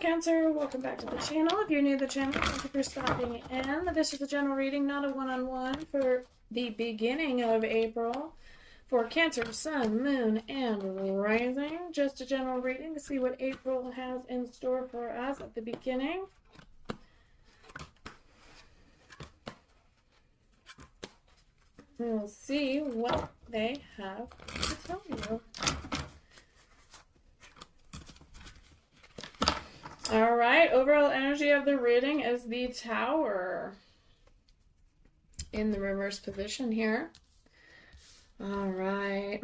Cancer, welcome back to the channel. If you're new to the channel, thank you for stopping in. This is a general reading, not a one-on-one, for the beginning of April for Cancer, Sun, Moon, and Rising. Just a general reading to see what April has in store for us at the beginning. We'll see what they have to tell you. All right, overall energy of the reading is the Tower in the reverse position here. All right.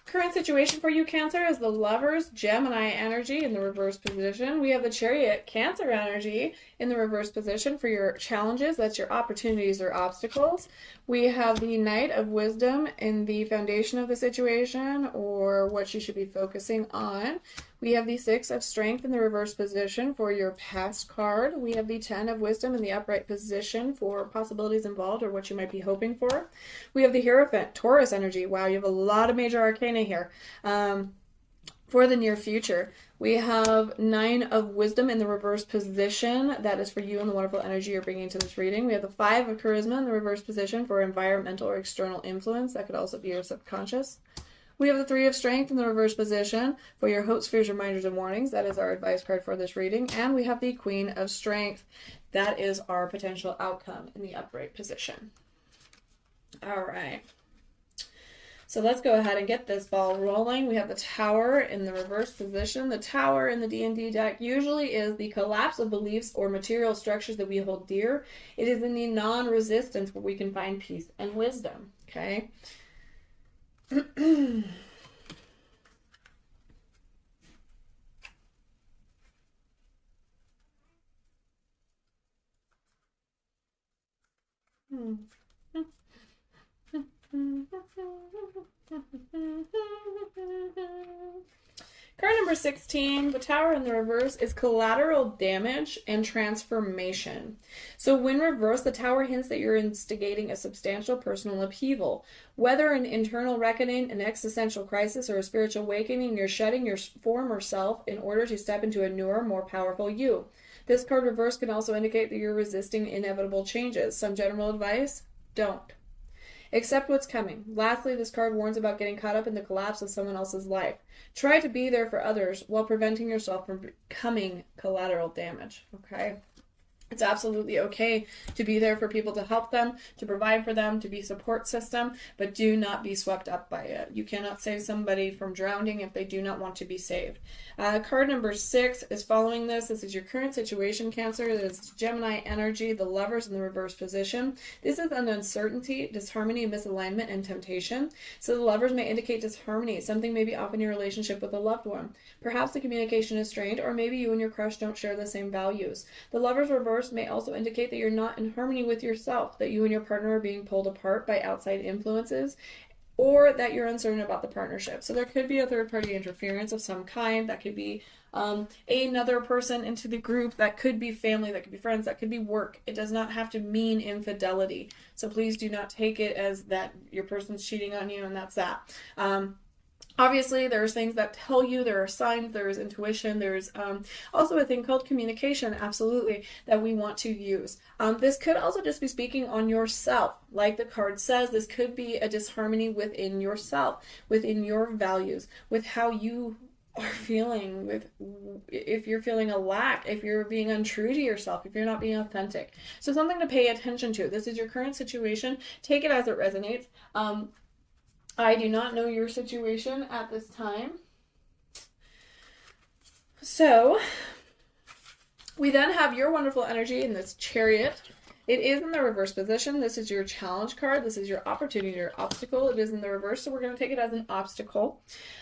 Current situation for you, Cancer, is the Lovers, Gemini energy in the reverse position. We have the Chariot, Cancer energy in the reverse position for your challenges. That's your opportunities or obstacles. We have the Knight of Wisdom in the foundation of the situation or what you should be focusing on. We have the Six of Strength in the reverse position for your past card. We have the Ten of Wisdom in the upright position for possibilities involved or what you might be hoping for. We have the Hierophant, Taurus energy. Wow, you have a lot of major arcana here for the near future. We have Nine of Wisdom in the reverse position. That is for you and the wonderful energy you're bringing to this reading. We have the Five of Charisma in the reverse position for environmental or external influence. That could also be your subconscious. We have the Three of Strength in the reverse position for your hopes, fears, reminders, and warnings. That is our advice card for this reading. And we have the Queen of Strength. That is our potential outcome in the upright position. All right. So let's go ahead and get this ball rolling. We have the Tower in the reverse position. The Tower in the D&D deck usually is the collapse of beliefs or material structures that we hold dear. It is in the non-resistance where we can find peace and wisdom. Okay. Card number 16, the Tower in the reverse, is collateral damage and transformation. So when reversed, the Tower hints that you're instigating a substantial personal upheaval. Whether an internal reckoning, an existential crisis, or a spiritual awakening, you're shedding your former self in order to step into a newer, more powerful you. This card reverse can also indicate that you're resisting inevitable changes. Some general advice: don't. Accept what's coming. Lastly, this card warns about getting caught up in the collapse of someone else's life. Try to be there for others while preventing yourself from becoming collateral damage. Okay? It's absolutely okay to be there for people, to help them, to provide for them, to be a support system, but do not be swept up by it. You cannot save somebody from drowning if they do not want to be saved. Card number 6 is following this. This is your current situation, Cancer. It is Gemini energy, the Lovers in the reverse position. This is an uncertainty, disharmony, misalignment, and temptation. So the Lovers may indicate disharmony. Something may be off in your relationship with a loved one. Perhaps the communication is strained, or maybe you and your crush don't share the same values. The Lovers reverse may also indicate that you're not in harmony with yourself, that you and your partner are being pulled apart by outside influences, or that you're uncertain about the partnership. So there could be a third-party interference of some kind. That could be another person into the group. That could be family. That could be friends. That could be work. It does not have to mean infidelity. So please do not take it as that your person's cheating on you and that's that. Obviously, there's things that tell you, there are signs, there is intuition, there's also a thing called communication, absolutely, that we want to use. This could also just be speaking on yourself. Like the card says, this could be a disharmony within yourself, within your values, with how you are feeling, with if you're feeling a lack, if you're being untrue to yourself, if you're not being authentic. So something to pay attention to. This is your current situation. Take it as it resonates. I do not know your situation at this time. So, we then have your wonderful energy in this Chariot. It is in the reverse position. This is your challenge card. This is your opportunity or obstacle. It is in the reverse, so we're going to take it as an obstacle.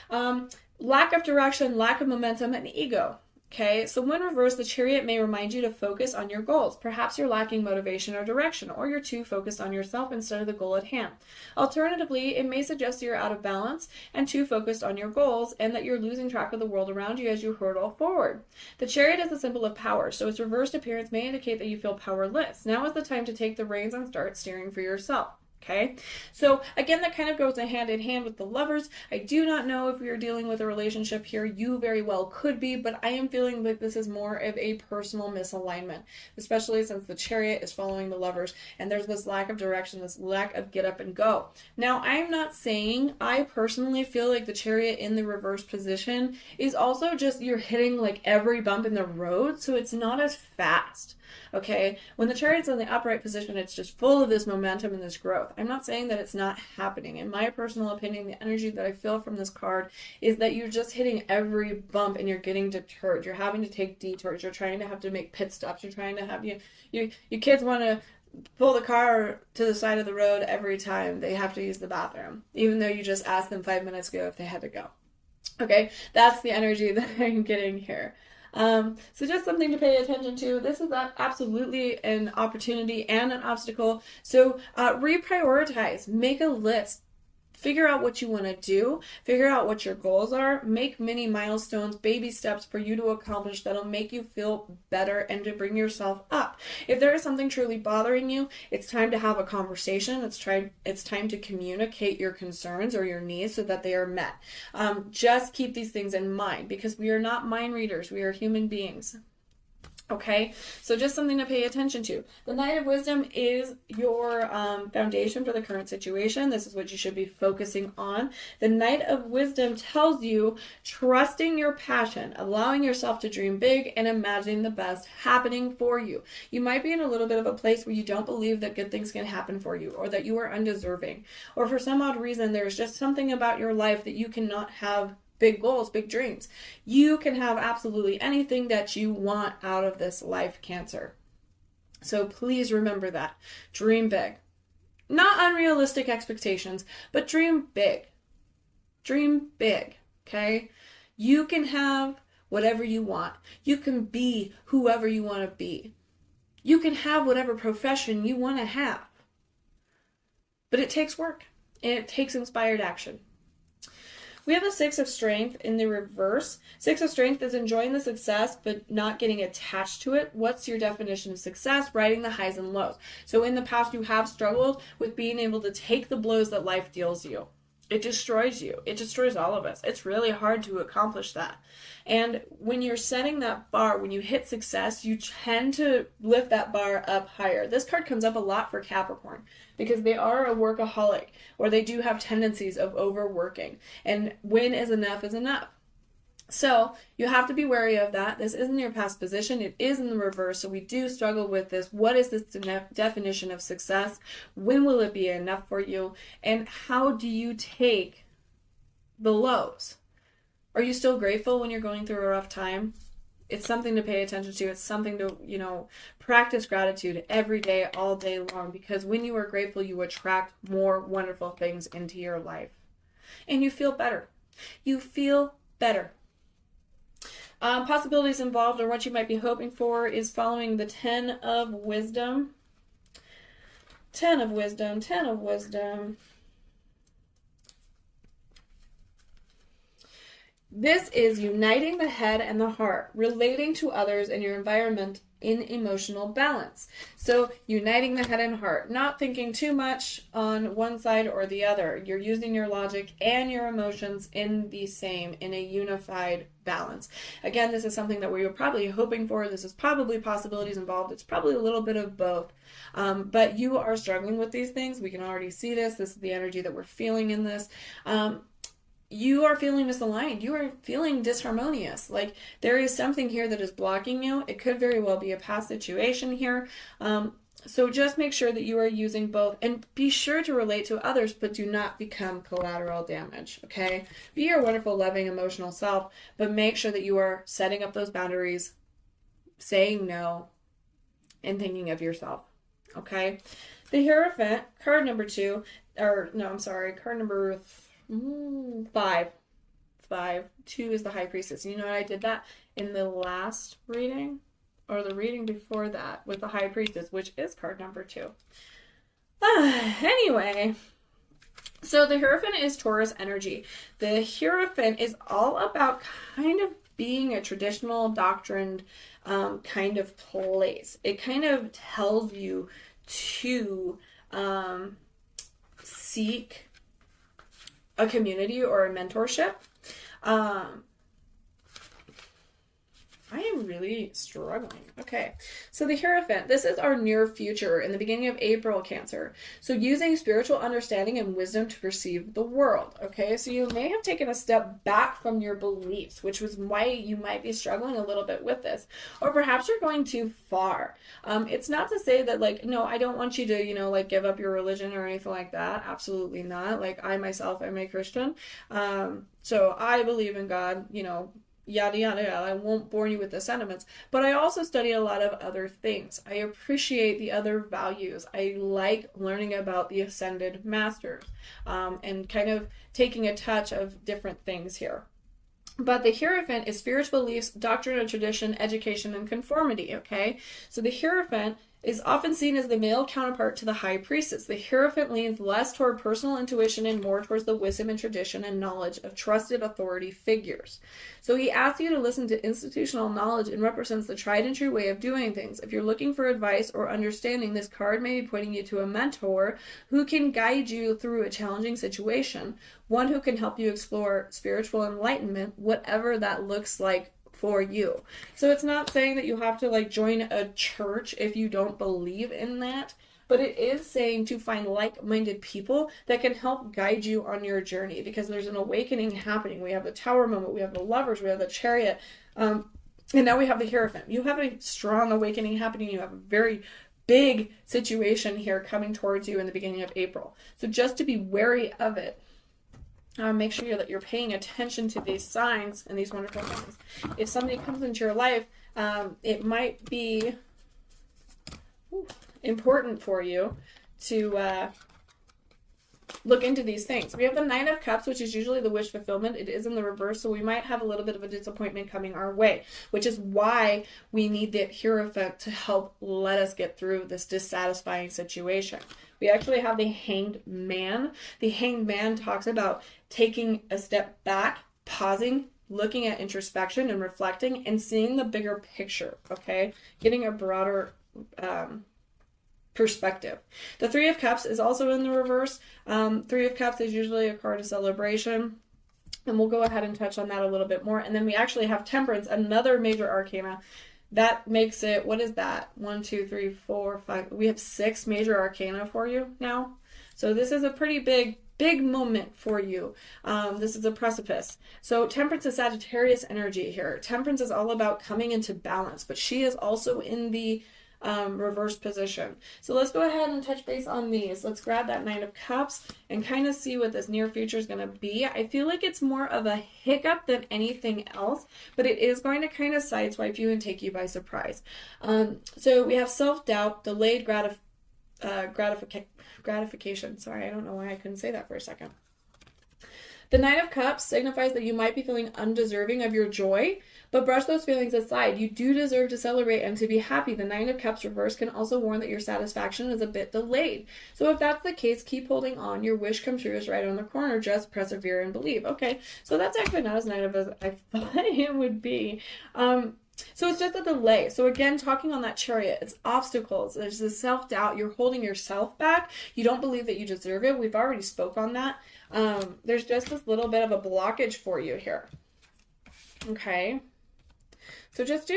Lack of direction, lack of momentum, and ego. Okay, so when reversed, the Chariot may remind you to focus on your goals. Perhaps you're lacking motivation or direction, or you're too focused on yourself instead of the goal at hand. Alternatively, it may suggest you're out of balance and too focused on your goals, and that you're losing track of the world around you as you hurtle forward. The Chariot is a symbol of power, so its reversed appearance may indicate that you feel powerless. Now is the time to take the reins and start steering for yourself. Okay, so again, that kind of goes hand in hand with the Lovers. I do not know if we are dealing with a relationship here. You very well could be, but I am feeling like this is more of a personal misalignment, especially since the Chariot is following the Lovers, and there's this lack of direction, this lack of get up and go. Now, I'm not saying, I personally feel like the Chariot in the reverse position is also just you're hitting like every bump in the road, so it's not as fast. Okay, when the Chariot's in the upright position, it's just full of this momentum and this growth. I'm not saying that it's not happening. In my personal opinion, the energy that I feel from this card is that you're just hitting every bump and you're getting deterred. You're having to take detours. You're trying to have to make pit stops. You're trying to have your kids want to pull the car to the side of the road every time they have to use the bathroom, even though you just asked them 5 minutes ago if they had to go. Okay, that's the energy that I'm getting here. So just something to pay attention to. This is absolutely an opportunity and an obstacle. So reprioritize, make a list, figure out what you want to do, figure out what your goals are, make mini milestones, baby steps for you to accomplish that'll make you feel better and to bring yourself up. If there is something truly bothering you, it's time to have a conversation. It's time to communicate your concerns or your needs so that they are met. Just keep these things in mind because we are not mind readers. We are human beings. Okay, so just something to pay attention to. The Knight of Wisdom is your foundation for the current situation. This is what you should be focusing on. The Knight of Wisdom tells you trusting your passion, allowing yourself to dream big, and imagining the best happening for you. You might be in a little bit of a place where you don't believe that good things can happen for you, or that you are undeserving, or for some odd reason there's just something about your life that you cannot have big goals, big dreams. You can have absolutely anything that you want out of this life, Cancer. So please remember that. Dream big. Not unrealistic expectations, but dream big. Dream big, okay? You can have whatever you want. You can be whoever you want to be. You can have whatever profession you want to have. But it takes work, and it takes inspired action. We have the Six of Strength in the reverse. Six of Strength is enjoying the success, but not getting attached to it. What's your definition of success? Riding the highs and lows. So in the past, you have struggled with being able to take the blows that life deals you. It destroys you. It destroys all of us. It's really hard to accomplish that. And when you're setting that bar, when you hit success, you tend to lift that bar up higher. This card comes up a lot for Capricorn because they are a workaholic, or they do have tendencies of overworking. And when is enough is enough. So you have to be wary of that. This isn't your past position. It is in the reverse. So we do struggle with this. What is this definition of success? When will it be enough for you? And how do you take the lows? Are you still grateful when you're going through a rough time? It's something to pay attention to. It's something to, practice gratitude every day, all day long. Because when you are grateful, you attract more wonderful things into your life. And you feel better. You feel better. Possibilities involved, or what you might be hoping for, is following the 10 of Wisdom. 10 of Wisdom, 10 of Wisdom. This is uniting the head and the heart, relating to others and your environment in emotional balance. So uniting the head and heart, not thinking too much on one side or the other. You're using your logic and your emotions in a unified balance. Again, this is something that we were probably hoping for. This is probably possibilities involved. It's probably a little bit of both. But you are struggling with these things. We can already see this. This is the energy that we're feeling in this. You are feeling misaligned. You are feeling disharmonious. Like there is something here that is blocking you. It could very well be a past situation here. So just make sure that you are using both, and be sure to relate to others, but do not become collateral damage. Okay? Be your wonderful, loving, emotional self, but make sure that you are setting up those boundaries, saying no, and thinking of yourself. Okay? The Hierophant, card number 2, card number 5. 2 is the High Priestess. You know what? I did that in the last reading, or the reading before that, with the High Priestess, which is card number 2. Anyway, so the Hierophant is Taurus energy. The Hierophant is all about kind of being a traditional doctrined kind of place. It kind of tells you to seek a community or a mentorship. I am really struggling. Okay, so the Hierophant, this is our near future in the beginning of April, Cancer. So using spiritual understanding and wisdom to perceive the world. Okay, so you may have taken a step back from your beliefs, which was why you might be struggling a little bit with this. Or perhaps you're going too far. It's not to say that, like, no, I don't want you to, like, give up your religion or anything like that. Absolutely not. Like, I myself am a Christian. So I believe in God, yada, yada, yada. I won't bore you with the sentiments, but I also study a lot of other things. I appreciate the other values. I like learning about the ascended masters, and kind of taking a touch of different things here. But the Hierophant is spiritual beliefs, doctrine and tradition, education, and conformity, okay? So the Hierophant is often seen as the male counterpart to the High Priestess. The Hierophant leans less toward personal intuition and more towards the wisdom and tradition and knowledge of trusted authority figures. So he asks you to listen to institutional knowledge and represents the tried and true way of doing things. If you're looking for advice or understanding, this card may be pointing you to a mentor who can guide you through a challenging situation, one who can help you explore spiritual enlightenment, whatever that looks like for you. So it's not saying that you have to, like, join a church if you don't believe in that, but it is saying to find like-minded people that can help guide you on your journey, because there's an awakening happening. We have the Tower moment, we have the Lovers, we have the Chariot, and now we have the Hierophant. You have a strong awakening happening. You have a very big situation here coming towards you in the beginning of April. So just to be wary of it. Make sure that you're paying attention to these signs and these wonderful things. If somebody comes into your life, it might be important for you to look into these things. We have the Nine of Cups, which is usually the wish fulfillment. It is in the reverse, so we might have a little bit of a disappointment coming our way, which is why we need the Hierophant to help let us get through this dissatisfying situation. We actually have the Hanged Man. The Hanged Man talks about taking a step back, pausing, looking at introspection and reflecting, and seeing the bigger picture, okay? Getting a broader perspective. The Three of Cups is also in the reverse. Three of Cups is usually a card of celebration, and we'll go ahead and touch on that a little bit more. And then we actually have Temperance, another major arcana. That makes it, what is that? 1, 2, 3, 4, 5. We have 6 major arcana for you now. So this is a pretty big moment for you. This is a precipice. So Temperance is Sagittarius energy here. Temperance is all about coming into balance, but she is also in the reverse position. So let's go ahead and touch base on these. Let's grab that Nine of Cups and kind of see what this near future is going to be. I feel like it's more of a hiccup than anything else, but it is going to kind of sideswipe you and take you by surprise. So we have self-doubt, delayed gratification. Sorry, I don't know why I couldn't say that for a second. The Nine of Cups signifies that you might be feeling undeserving of your joy, but brush those feelings aside. You do deserve to celebrate and to be happy. The Nine of Cups reverse can also warn that your satisfaction is a bit delayed. So if that's the case, keep holding on. Your wish come true is right on the corner. Just persevere and believe. Okay, so that's actually not as negative as I thought it would be. So it's just a delay. So again, talking on that Chariot, it's obstacles. There's this self-doubt. You're holding yourself back. You don't believe that you deserve it. We've already spoke on that. There's just this little bit of a blockage for you here. Okay. So just,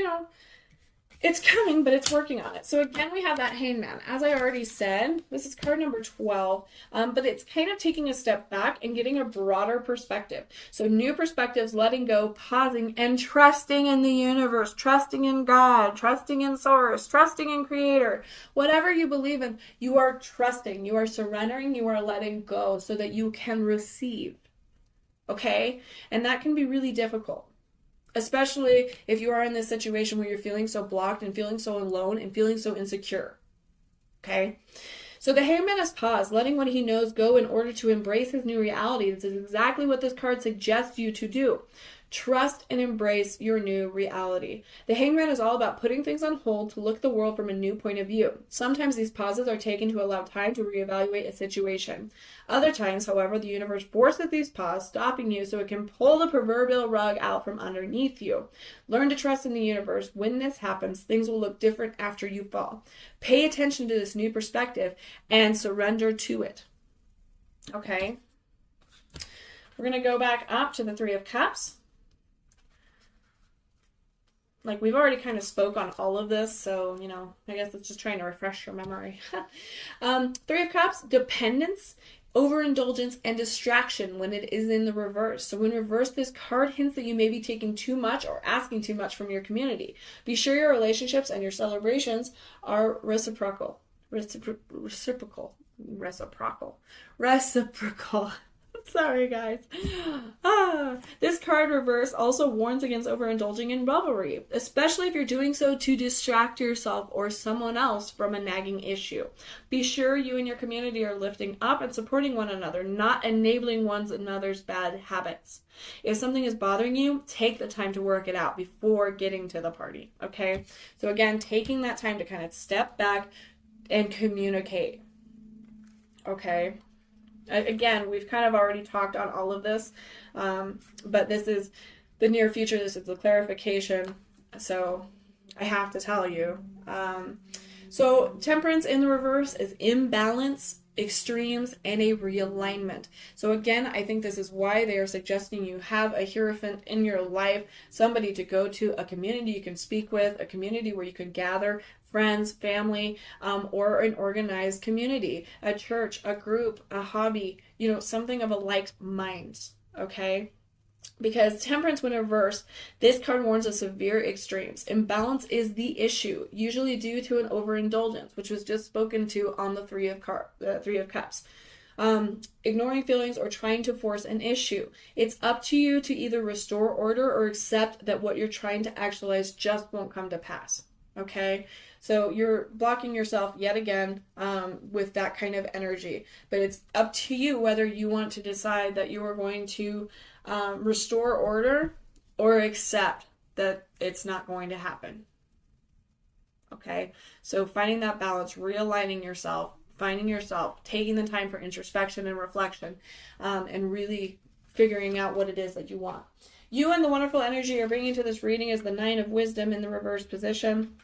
it's coming, but it's working on it. So again, we have that Hangman. As I already said, this is card number 12, but it's kind of taking a step back and getting a broader perspective. So new perspectives, letting go, pausing, and trusting in the universe, trusting in God, trusting in Source, trusting in Creator. Whatever you believe in, you are trusting, you are surrendering, you are letting go so that you can receive. Okay? And that can be really difficult. Especially if you are in this situation where you're feeling so blocked and feeling so alone and feeling so insecure. Okay? So the Hangman is paused, letting what he knows go in order to embrace his new reality. This is exactly what this card suggests you to do. Trust and embrace your new reality. The Hangman is all about putting things on hold to look at the world from a new point of view. Sometimes these pauses are taken to allow time to reevaluate a situation. Other times, however, the universe forces these pauses, stopping you so it can pull the proverbial rug out from underneath you. Learn to trust in the universe. When this happens, things will look different after you fall. Pay attention to this new perspective and surrender to it. Okay. We're going to go back up to the Three of Cups. Like, we've already kind of spoke on all of this, so, I guess it's just trying to refresh your memory. Three of Cups, dependence, overindulgence, and distraction when it is in the reverse. So when reversed, this card hints that you may be taking too much or asking too much from your community. Be sure your relationships and your celebrations are reciprocal. Sorry, guys. This card reverse also warns against overindulging in revelry, especially if you're doing so to distract yourself or someone else from a nagging issue. Be sure you and your community are lifting up and supporting one another, not enabling one another's bad habits. If something is bothering you, take the time to work it out before getting to the party, okay? So again, taking that time to kind of step back and communicate, okay? Again, we've kind of already talked on all of this, but this is the near future. This is the clarification, so I have to tell you. So temperance in the reverse is imbalance, extremes, and a realignment. So again, I think this is why they are suggesting you have a Hierophant in your life, somebody to go to, a community you can speak with, a community where you can gather friends, family, or an organized community, a church, a group, a hobby, something of a like mind, okay? Because temperance, when reversed, this card warns of severe extremes. Imbalance is the issue, usually due to an overindulgence, which was just spoken to on the Three of Cups. Ignoring feelings or trying to force an issue. It's up to you to either restore order or accept that what you're trying to actualize just won't come to pass. Okay, so you're blocking yourself yet again with that kind of energy, but it's up to you whether you want to decide that you are going to restore order or accept that it's not going to happen. Okay, so finding that balance, realigning yourself, finding yourself, taking the time for introspection and reflection, and really figuring out what it is that you want. You and the wonderful energy you're bringing to this reading is the Nine of Wisdom in the reverse position.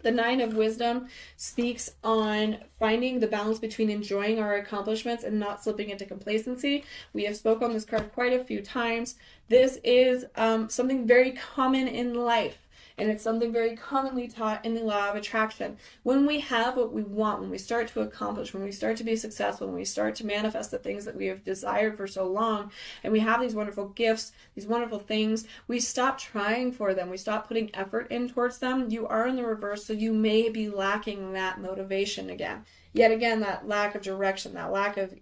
The Nine of Wisdom speaks on finding the balance between enjoying our accomplishments and not slipping into complacency. We have spoke on this card quite a few times. This is something very common in life. And it's something very commonly taught in the law of attraction. When we have what we want, when we start to accomplish, when we start to be successful, when we start to manifest the things that we have desired for so long, and we have these wonderful gifts, these wonderful things, we stop trying for them. We stop putting effort in towards them. You are in the reverse, so you may be lacking that motivation again. Yet again, that lack of direction, that lack of,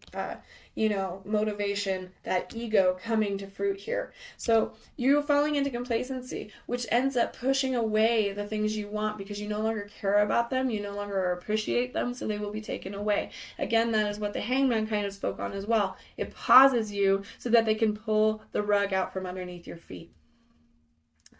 motivation, that ego coming to fruit here. So you're falling into complacency, which ends up pushing away the things you want because you no longer care about them, you no longer appreciate them, so they will be taken away. Again, that is what the Hangman kind of spoke on as well. It pauses you so that they can pull the rug out from underneath your feet.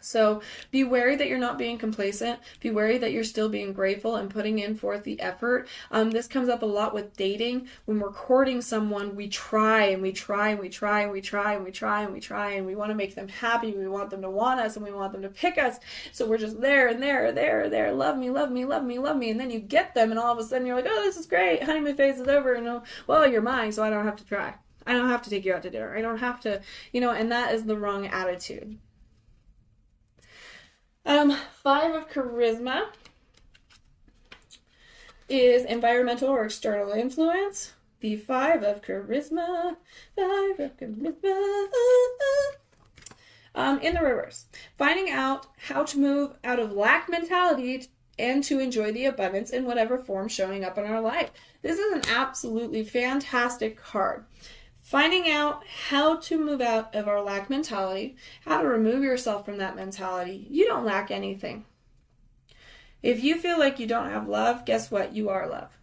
So be wary that you're not being complacent. Be wary that you're still being grateful and putting in forth the effort. This comes up a lot with dating. When we're courting someone, we try and we try and we try and we try and we try and we try and we want to make them happy. We want them to want us and we want them to pick us. So we're just there and there, there. Love me, love me, love me, love me. And then you get them and all of a sudden you're like, oh, this is great. Honeymoon phase is over. And well, you're mine, so I don't have to try. I don't have to take you out to dinner. I don't have to, and that is the wrong attitude. Five of Charisma is environmental or external influence. The Five of Charisma. In the reverse. Finding out how to move out of lack mentality and to enjoy the abundance in whatever form showing up in our life. This is an absolutely fantastic card. Finding out how to move out of our lack mentality, how to remove yourself from that mentality. You don't lack anything. If you feel like you don't have love, guess what? You are love.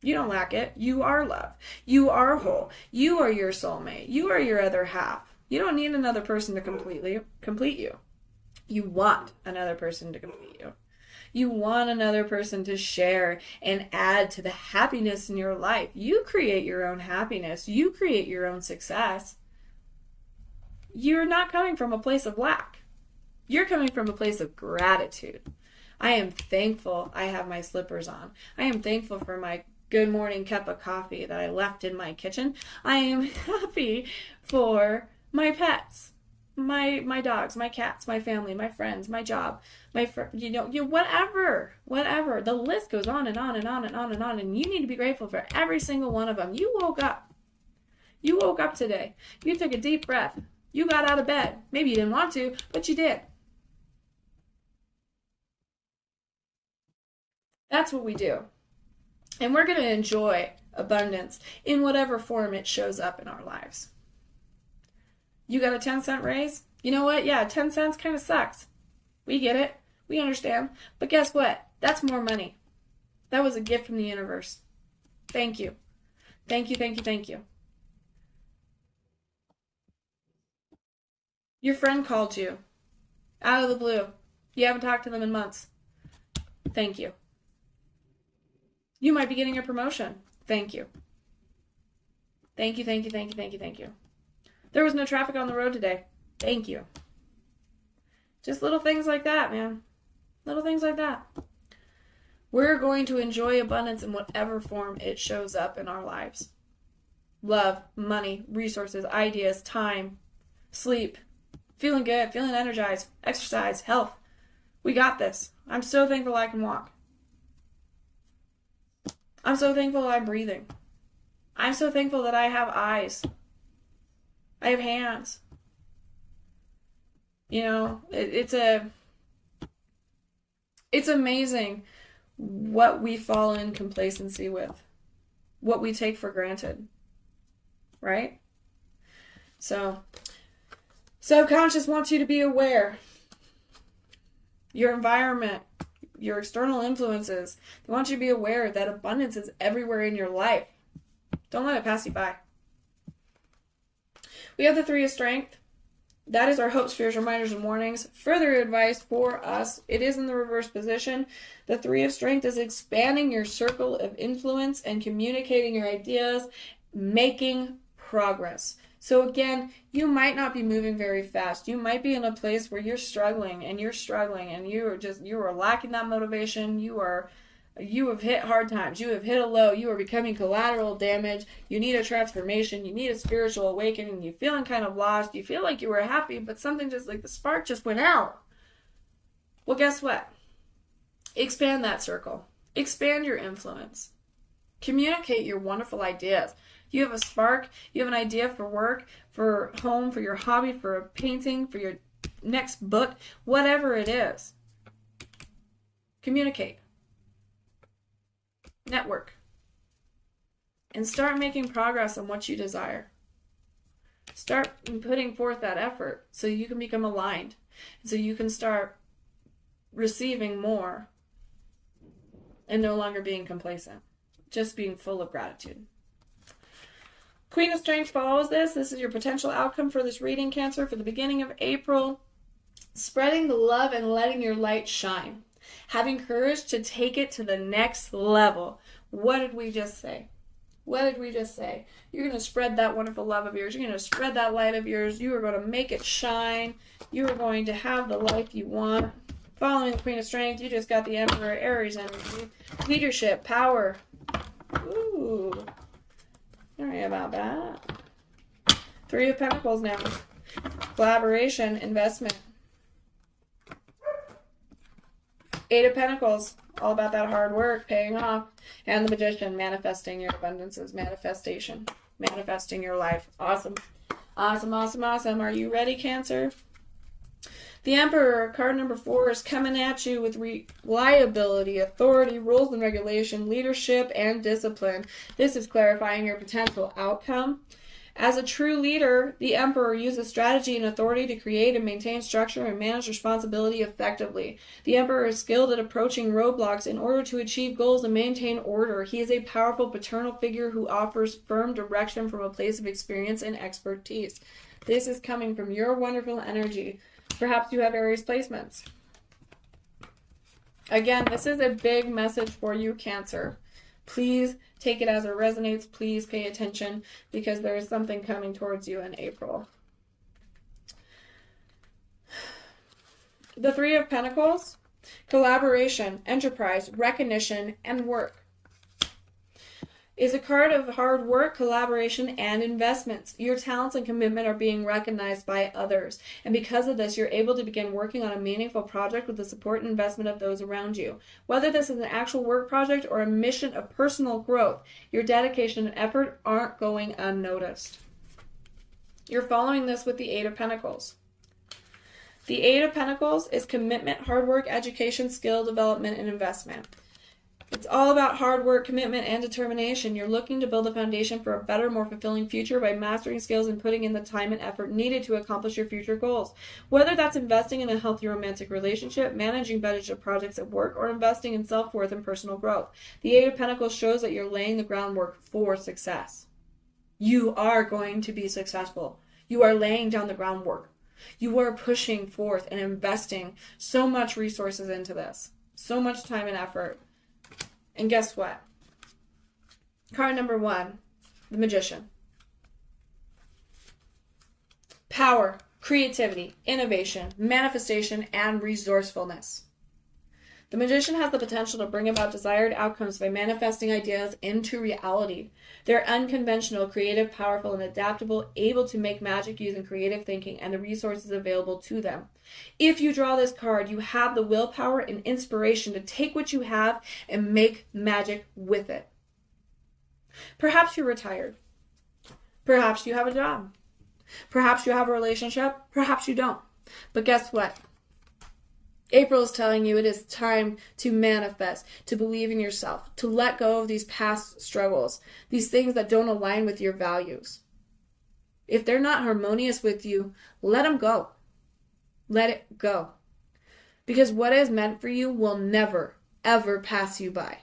You don't lack it. You are love. You are whole. You are your soulmate. You are your other half. You don't need another person to complete you. You want another person to complete you. You want another person to share and add to the happiness in your life. You create your own happiness. You create your own success. You're not coming from a place of lack. You're coming from a place of gratitude. I am thankful I have my slippers on. I am thankful for my good morning cup of coffee that I left in my kitchen. I am happy for my pets, my dogs, my cats, my family, my friends, my job, whatever. The list goes on and on and on and on and on, and you need to be grateful for every single one of them. You woke up. You woke up today. You took a deep breath. You got out of bed. Maybe you didn't want to, but you did. That's what we do. And we're going to enjoy abundance in whatever form it shows up in our lives. You got a 10-cent raise? You know what? Yeah, 10 cents kind of sucks. We get it. We understand. But guess what? That's more money. That was a gift from the universe. Thank you. Thank you, thank you, thank you. Your friend called you out of the blue. You haven't talked to them in months. Thank you. You might be getting a promotion. Thank you. Thank you, thank you, thank you, thank you, thank you. There was no traffic on the road today. Thank you. Just little things like that, man. Little things like that. We're going to enjoy abundance in whatever form it shows up in our lives. Love, money, resources, ideas, time, sleep, feeling good, feeling energized, exercise, health. We got this. I'm so thankful I can walk. I'm so thankful that I'm breathing. I'm so thankful that I have eyes. I have hands. You know, it's amazing what we fall in complacency with, what we take for granted, right? So, subconscious wants you to be aware. Your environment, your external influences, they want you to be aware that abundance is everywhere in your life. Don't let it pass you by. We have the 3 of strength. That is our hopes, fears, reminders, and warnings. Further advice for us, it is in the reverse position. The 3 of strength is expanding your circle of influence and communicating your ideas, making progress. So again, you might not be moving very fast. You might be in a place where you're struggling and you are lacking that motivation. You have hit hard times. You have hit a low. You are becoming collateral damage. You need a transformation. You need a spiritual awakening. You're feeling kind of lost. You feel like you were happy, but something just like the spark just went out. Well, guess what? Expand that circle. Expand your influence. Communicate your wonderful ideas. You have a spark. You have an idea for work, for home, for your hobby, for a painting, for your next book, whatever it is. Communicate. Network. And start making progress on what you desire. Start putting forth that effort so you can become aligned. So you can start receiving more and no longer being complacent. Just being full of gratitude. Queen of Strength follows this. This is your potential outcome for this reading, Cancer, for the beginning of April. Spreading the love and letting your light shine. Having courage to take it to the next level. What did we just say? What did we just say? You're going to spread that wonderful love of yours. You're going to spread that light of yours. You are going to make it shine. You are going to have the life you want. Following the Queen of Strength, you just got the Emperor, Aries energy. Leadership, power. Ooh. Sorry about that. 3 of Pentacles now. Collaboration, investment. 8 of Pentacles, all about that hard work, paying off. And the Magician, manifesting your abundances, manifestation, manifesting your life. Awesome. Awesome, awesome, awesome. Are you ready, Cancer? The Emperor, card number 4, is coming at you with reliability, authority, rules and regulation, leadership, and discipline. This is clarifying your potential outcome. As a true leader, the Emperor uses strategy and authority to create and maintain structure and manage responsibility effectively. The Emperor is skilled at approaching roadblocks in order to achieve goals and maintain order. He is a powerful paternal figure who offers firm direction from a place of experience and expertise. This is coming from your wonderful energy. Perhaps you have Aries placements. Again, this is a big message for you, Cancer. Please take it as it resonates. Please pay attention because there is something coming towards you in April. The 3 of Pentacles, collaboration, enterprise, recognition, and work. is a card of hard work, collaboration, and investments. Your talents and commitment are being recognized by others. And because of this, you're able to begin working on a meaningful project with the support and investment of those around you. Whether this is an actual work project or a mission of personal growth, your dedication and effort aren't going unnoticed. You're following this with the Eight of Pentacles. The Eight of Pentacles is commitment, hard work, education, skill development, and investment. It's all about hard work, commitment, and determination. You're looking to build a foundation for a better, more fulfilling future by mastering skills and putting in the time and effort needed to accomplish your future goals. Whether that's investing in a healthy romantic relationship, managing budget projects at work, or investing in self-worth and personal growth, the Eight of Pentacles shows that you're laying the groundwork for success. You are going to be successful. You are laying down the groundwork. You are pushing forth and investing so much resources into this, so much time and effort. And guess what? Card number 1, the Magician. Power, creativity, innovation, manifestation, and resourcefulness. The Magician has the potential to bring about desired outcomes by manifesting ideas into reality. They're unconventional, creative, powerful, and adaptable, able to make magic using creative thinking and the resources available to them. If you draw this card, you have the willpower and inspiration to take what you have and make magic with it. Perhaps you're retired. Perhaps you have a job. Perhaps you have a relationship. Perhaps you don't. But guess what? April is telling you it is time to manifest, to believe in yourself, to let go of these past struggles, these things that don't align with your values. If they're not harmonious with you, let them go. Let it go. Because what is meant for you will never, ever pass you by.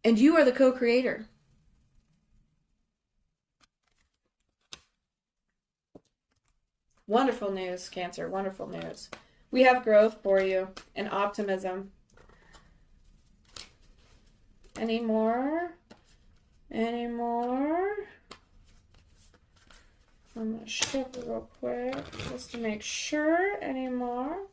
And you are the co-creator. Wonderful news, Cancer. Wonderful news. We have growth for you and optimism. Any more? Any more? I'm going to shift it real quick just to make sure. Any more?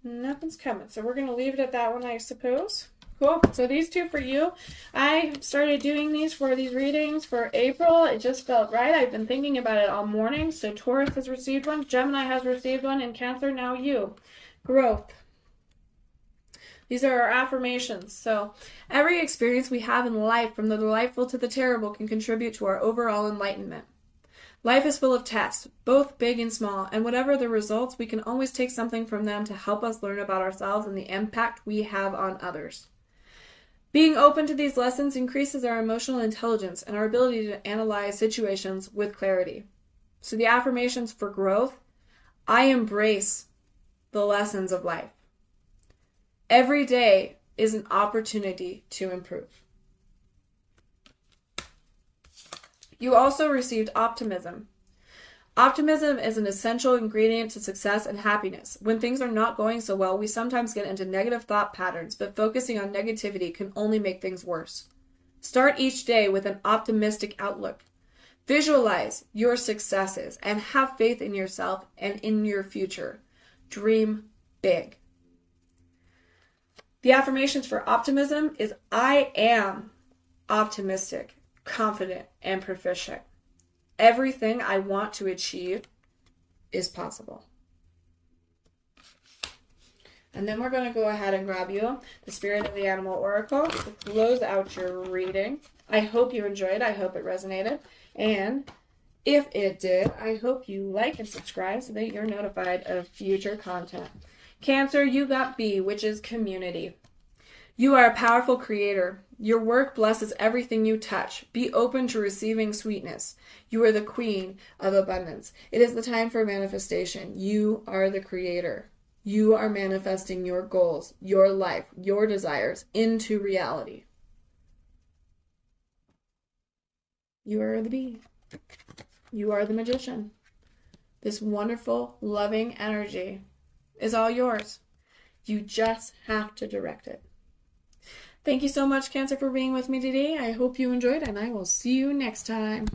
Nothing's coming. So we're going to leave it at that one, I suppose. Cool. So these two for you. I started doing these for these readings for April. It just felt right. I've been thinking about it all morning. So Taurus has received one, Gemini has received one, and Cancer, now you. Growth. These are our affirmations. So every experience we have in life, from the delightful to the terrible, can contribute to our overall enlightenment. Life is full of tests, both big and small, and whatever the results, we can always take something from them to help us learn about ourselves and the impact we have on others. Being open to these lessons increases our emotional intelligence and our ability to analyze situations with clarity. So the affirmations for growth: I embrace the lessons of life. Every day is an opportunity to improve. You also received optimism. Optimism is an essential ingredient to success and happiness. When things are not going so well, we sometimes get into negative thought patterns, but focusing on negativity can only make things worse. Start each day with an optimistic outlook. Visualize your successes and have faith in yourself and in your future. Dream big. The affirmations for optimism is: I am optimistic, confident, and proficient. Everything I want to achieve is possible. And then we're going to go ahead and grab you the Spirit of the Animal Oracle to close out your reading. I hope you enjoyed. I hope it resonated. And if it did, I hope you like and subscribe so that you're notified of future content. Cancer, you got B, which is community. You are a powerful creator. Your work blesses everything you touch. Be open to receiving sweetness. You are the queen of abundance. It is the time for manifestation. You are the creator. You are manifesting your goals, your life, your desires into reality. You are the bee. You are the magician. This wonderful, loving energy is all yours. You just have to direct it. Thank you so much, Cancer, for being with me today. I hope you enjoyed, and I will see you next time.